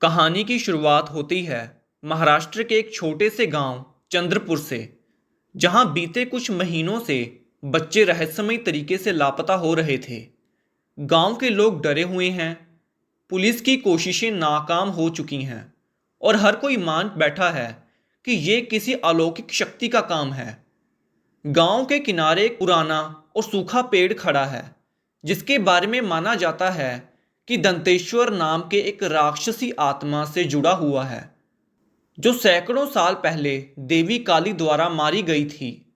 कहानी की शुरुआत होती है महाराष्ट्र के एक छोटे से गांव चंद्रपुर से, जहां बीते कुछ महीनों से बच्चे रहस्यमयी तरीके से लापता हो रहे थे। गांव के लोग डरे हुए हैं, पुलिस की कोशिशें नाकाम हो चुकी हैं और हर कोई मान बैठा है कि ये किसी अलौकिक शक्ति का काम है। गांव के किनारे एक पुराना और सूखा पेड़ खड़ा है, जिसके बारे में माना जाता है कि दंतेश्वर नाम के एक राक्षसी आत्मा से जुड़ा हुआ है, जो सैकड़ों साल पहले देवी काली द्वारा मारी गई थी।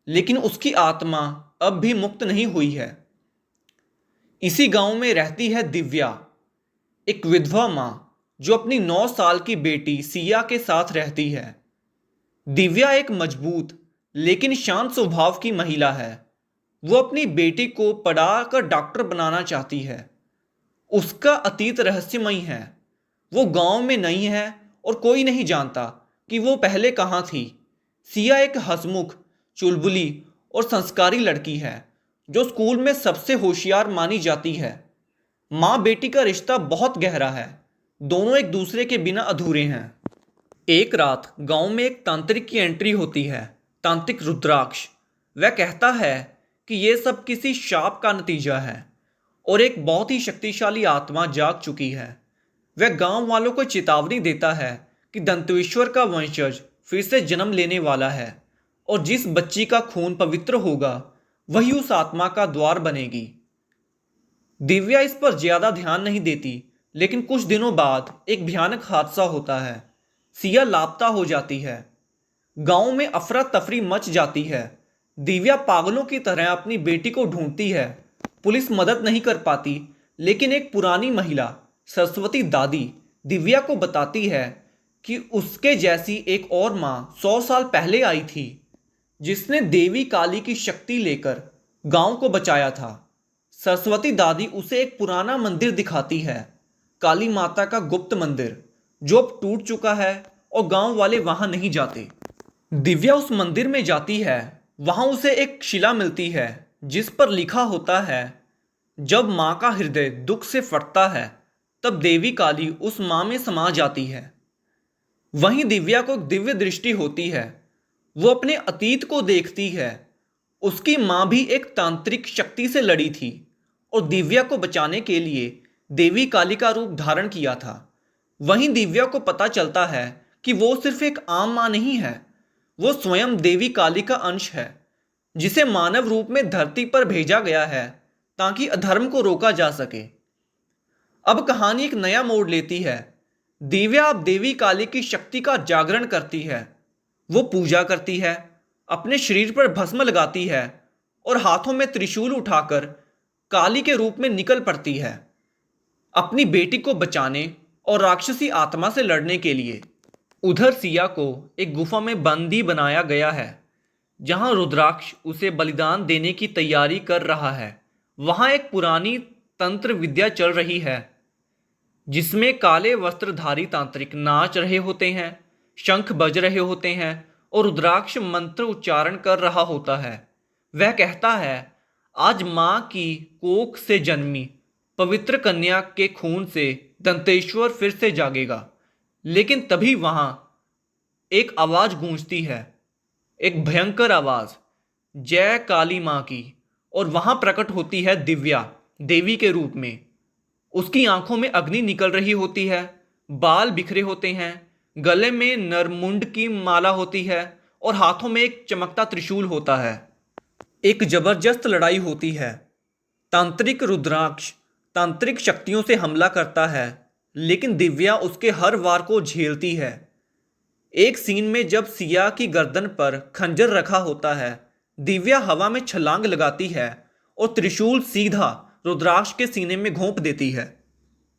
लेकिन उसकी आत्मा अब भी मुक्त नहीं हुई है। इसी गांव में रहती है दिव्या, एक विधवा माँ जो अपनी 9 साल की बेटी सिया के साथ रहती है। दिव्या एक मजबूत लेकिन शांत स्वभाव की महिला है। वो अपनी बेटी को पढ़ाकर डॉक्टर बनाना चाहती है। उसका अतीत रहस्यमयी है। वो गांव में नई है और कोई नहीं जानता कि वो पहले कहाँ थी। सिया एक हंसमुख, चुलबुली और संस्कारी लड़की है, जो स्कूल में सबसे होशियार मानी जाती है। माँ बेटी का रिश्ता बहुत गहरा है। दोनों एक दूसरे के बिना अधूरे हैं। एक रात गांव में एक तांत्रिक की एंट्री होती है, तांत्रिक रुद्राक्ष। वह कहता है कि यह सब किसी शाप का नतीजा है और एक बहुत ही शक्तिशाली आत्मा जाग चुकी है। वह गांव वालों को चेतावनी देता है कि दंतेश्वर का वंशज फिर से जन्म लेने वाला है और जिस बच्ची का खून पवित्र होगा वही उस आत्मा का द्वार बनेगी। दिव्या इस पर ज्यादा ध्यान नहीं देती, लेकिन कुछ दिनों बाद एक भयानक हादसा होता है। सिया लापता हो जाती है। गांव में अफरा तफरी मच जाती है। दिव्या पागलों की तरह अपनी बेटी को ढूंढती है। पुलिस मदद नहीं कर पाती, लेकिन एक पुरानी महिला, सरस्वती दादी, दिव्या को बताती है कि उसके जैसी एक और माँ 100 साल पहले आई थी, जिसने देवी काली की शक्ति लेकर गांव को बचाया था। सरस्वती दादी उसे एक पुराना मंदिर दिखाती है, काली माता का गुप्त मंदिर, जो अब टूट चुका है और गांव वाले वहां नहीं जाते। दिव्या उस मंदिर में जाती है। वहां उसे एक शिला मिलती है, जिस पर लिखा होता है, जब मां का हृदय दुख से फटता है तब देवी काली उस मां में समा जाती है। वहीं दिव्या को एक दिव्य दृष्टि होती है। वो अपने अतीत को देखती है। उसकी मां भी एक तांत्रिक शक्ति से लड़ी थी और दिव्या को बचाने के लिए देवी काली का रूप धारण किया था। वहीं दिव्या को पता चलता है कि वो सिर्फ एक आम मां नहीं है, वो स्वयं देवी काली का अंश है, जिसे मानव रूप में धरती पर भेजा गया है ताकि अधर्म को रोका जा सके। अब कहानी एक नया मोड़ लेती है। दिव्या अब देवी काली की शक्ति का जागरण करती है। वो पूजा करती है, अपने शरीर पर भस्म लगाती है और हाथों में त्रिशूल उठाकर काली के रूप में निकल पड़ती है, अपनी बेटी को बचाने और राक्षसी आत्मा से लड़ने के लिए। उधर सिया को एक गुफा में बंदी बनाया गया है, जहां रुद्राक्ष उसे बलिदान देने की तैयारी कर रहा है। वहां एक पुरानी तंत्र विद्या चल रही है, जिसमें काले वस्त्रधारी तांत्रिक नाच रहे होते हैं, शंख बज रहे होते हैं और रुद्राक्ष मंत्र उच्चारण कर रहा होता है। वह कहता है, आज मां की कोख से जन्मी पवित्र कन्या के खून से दंतेश्वर फिर से जागेगा। लेकिन तभी वहां एक आवाज गूंजती है, एक भयंकर आवाज, जय काली मां की। और वहां प्रकट होती है दिव्या, देवी के रूप में। उसकी आंखों में अग्नि निकल रही होती है, बाल बिखरे होते हैं, गले में नरमुंड की माला होती है और हाथों में एक चमकता त्रिशूल होता है। एक जबरदस्त लड़ाई होती है। तांत्रिक रुद्राक्ष तांत्रिक शक्तियों से हमला करता है, लेकिन दिव्या उसके हर वार को झेलती है। एक सीन में जब सिया की गर्दन पर खंजर रखा होता है, दिव्या हवा में छलांग लगाती है और त्रिशूल सीधा रुद्राक्ष के सीने में घोंप देती है।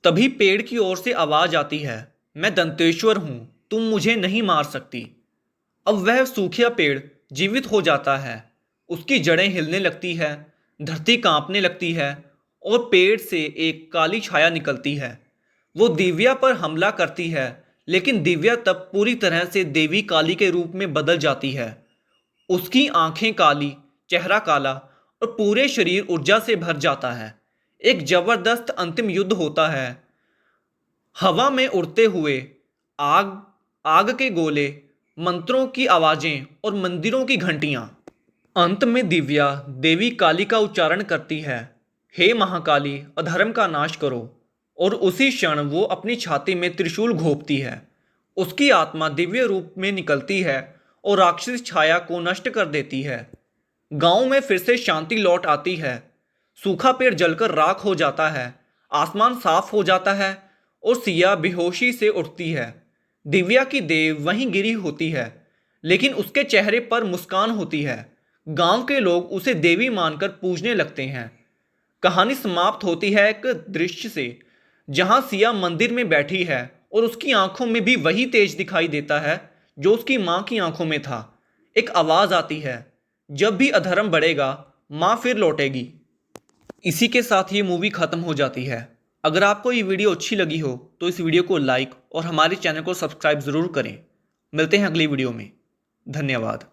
तभी पेड़ की ओर से आवाज आती है, मैं दंतेश्वर हूं, तुम मुझे नहीं मार सकती। अब वह सूखा पेड़ जीवित हो जाता है। उसकी जड़ें हिलने लगती है, धरती कांपने लगती है और पेड़ से एक काली छाया निकलती है। वो दिव्या पर हमला करती है, लेकिन दिव्या तब पूरी तरह से देवी काली के रूप में बदल जाती है। उसकी आंखें काली, चेहरा काला और पूरे शरीर ऊर्जा से भर जाता है। एक जबरदस्त अंतिम युद्ध होता है हवा में उड़ते हुए आग आग के गोले, मंत्रों की आवाजें और मंदिरों की घंटियां। अंत में दिव्या देवी काली का उच्चारण करती है, हे महाकाली, अधर्म का नाश करो। और उसी क्षण वो अपनी छाती में त्रिशूल घोंपती है। उसकी आत्मा दिव्य रूप में निकलती है और राक्षस छाया को नष्ट कर देती है। गांव में फिर से शांति लौट आती है। सूखा पेड़ जलकर राख हो जाता है, आसमान साफ हो जाता है और सिया बेहोशी से उठती है। दिव्या की देह वहीं गिरी होती है, लेकिन उसके चेहरे पर मुस्कान होती है। गांव के लोग उसे देवी मानकर पूजने लगते हैं। कहानी समाप्त होती है एक दृश्य से, जहां सिया मंदिर में बैठी है और उसकी आंखों में भी वही तेज दिखाई देता है जो उसकी मां की आंखों में था। एक आवाज आती है, जब भी अधर्म बढ़ेगा, मां फिर लौटेगी। इसी के साथ ये मूवी खत्म हो जाती है। अगर आपको ये वीडियो अच्छी लगी हो तो इस वीडियो को लाइक और हमारे चैनल को सब्सक्राइब जरूर करें। मिलते हैं अगली वीडियो में। धन्यवाद।